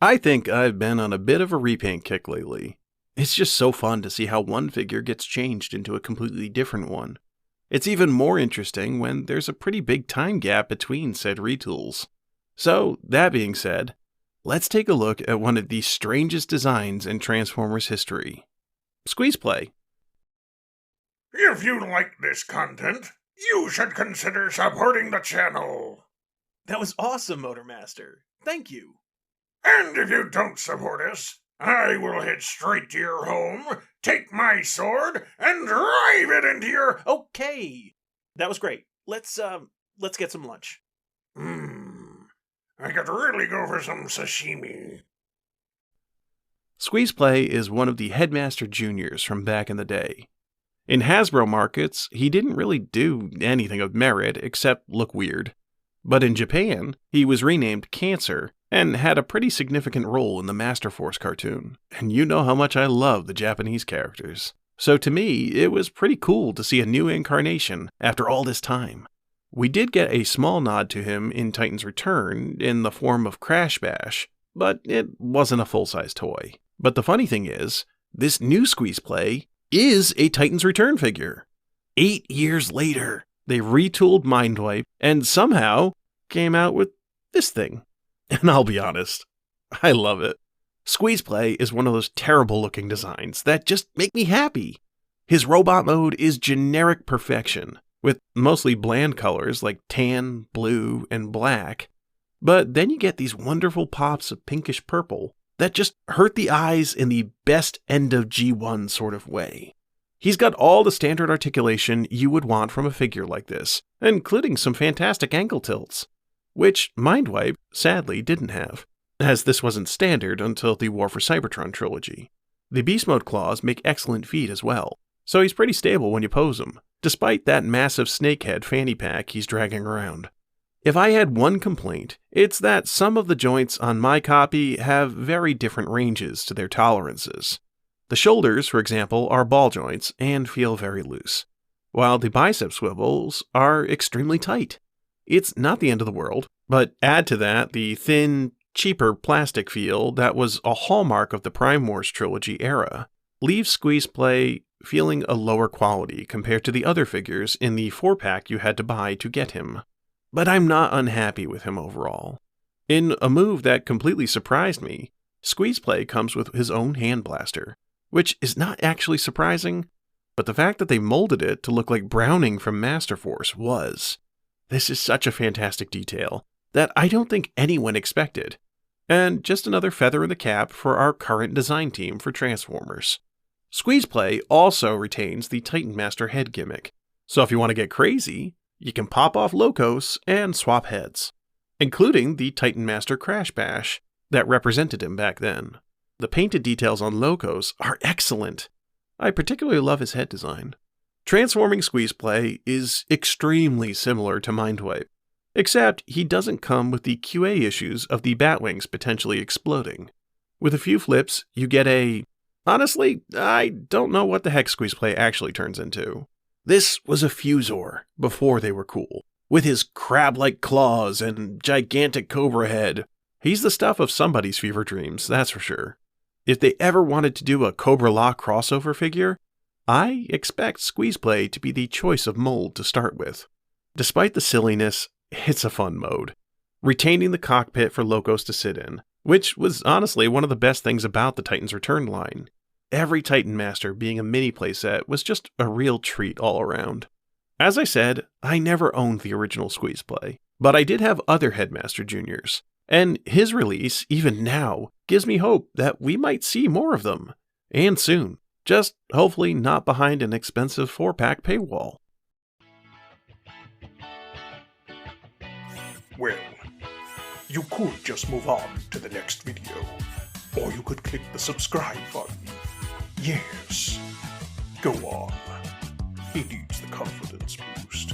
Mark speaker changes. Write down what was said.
Speaker 1: I think I've been on a bit of a repaint kick lately. It's just so fun to see how one figure gets changed into a completely different one. It's even more interesting when there's a pretty big time gap between said retools. So, that being said, let's take a look at one of the strangest designs in Transformers history. Squeezeplay.
Speaker 2: If you like this content, you should consider supporting the channel.
Speaker 1: That was awesome, Motormaster. Thank you.
Speaker 2: And if you don't support us, I will head straight to your home, take my sword, and drive it into your...
Speaker 1: Okay. That was great. Let's get some lunch.
Speaker 2: I could really go for some sashimi.
Speaker 1: Squeezeplay is one of the Headmaster Juniors from back in the day. In Hasbro markets, he didn't really do anything of merit except look weird. But in Japan, he was renamed Cancer and had a pretty significant role in the Master Force cartoon. And you know how much I love the Japanese characters. So to me, it was pretty cool to see a new incarnation after all this time. We did get a small nod to him in Titan's Return in the form of Crash Bash, but it wasn't a full-size toy. But the funny thing is, this new Squeezeplay is a Titan's Return figure. 8 years later, they retooled Mindwipe and somehow came out with this thing. And I'll be honest, I love it. Squeezeplay is one of those terrible looking designs that just make me happy. His robot mode is generic perfection, with mostly bland colors like tan, blue, and black. But then you get these wonderful pops of pinkish purple that just hurt the eyes in the best end of G1 sort of way. He's got all the standard articulation you would want from a figure like this, including some fantastic ankle tilts, which Mindwipe sadly didn't have, as this wasn't standard until the War for Cybertron trilogy. The Beast Mode claws make excellent feet as well, so he's pretty stable when you pose him, despite that massive snakehead fanny pack he's dragging around. If I had one complaint, it's that some of the joints on my copy have very different ranges to their tolerances. The shoulders, for example, are ball joints and feel very loose, while the bicep swivels are extremely tight. It's not the end of the world, but add to that the thin, cheaper plastic feel that was a hallmark of the Prime Wars trilogy era, leaves Squeezeplay feeling a lower quality compared to the other figures in the 4-pack you had to buy to get him. But I'm not unhappy with him overall. In a move that completely surprised me, Squeezeplay comes with his own hand blaster, which is not actually surprising, but the fact that they molded it to look like Browning from Master Force was. This is such a fantastic detail that I don't think anyone expected, and just another feather in the cap for our current design team for Transformers. Squeezeplay also retains the Titan Master head gimmick, so if you want to get crazy, you can pop off Locos and swap heads, including the Titan Master Crash Bash that represented him back then. The painted details on Locos are excellent. I particularly love his head design. Transforming Squeezeplay is extremely similar to Mindwipe, except he doesn't come with the QA issues of the Batwings potentially exploding. With a few flips, you get a... Honestly, I don't know what the heck Squeezeplay actually turns into. This was a Fusor before they were cool, with his crab-like claws and gigantic cobra head. He's the stuff of somebody's fever dreams, that's for sure. If they ever wanted to do a Cobra Law crossover figure, I expect Squeezeplay to be the choice of mold to start with. Despite the silliness, it's a fun mode, retaining the cockpit for Locos to sit in, which was honestly one of the best things about the Titan's Return line. Every Titan Master being a mini playset was just a real treat all around. As I said, I never owned the original Squeezeplay, but I did have other Headmaster Juniors, and his release, even now, gives me hope that we might see more of them, and soon. Just hopefully not behind an expensive 4-pack paywall.
Speaker 2: Well, you could just move on to the next video, or you could click the subscribe button. Yes, go on. He needs the confidence boost.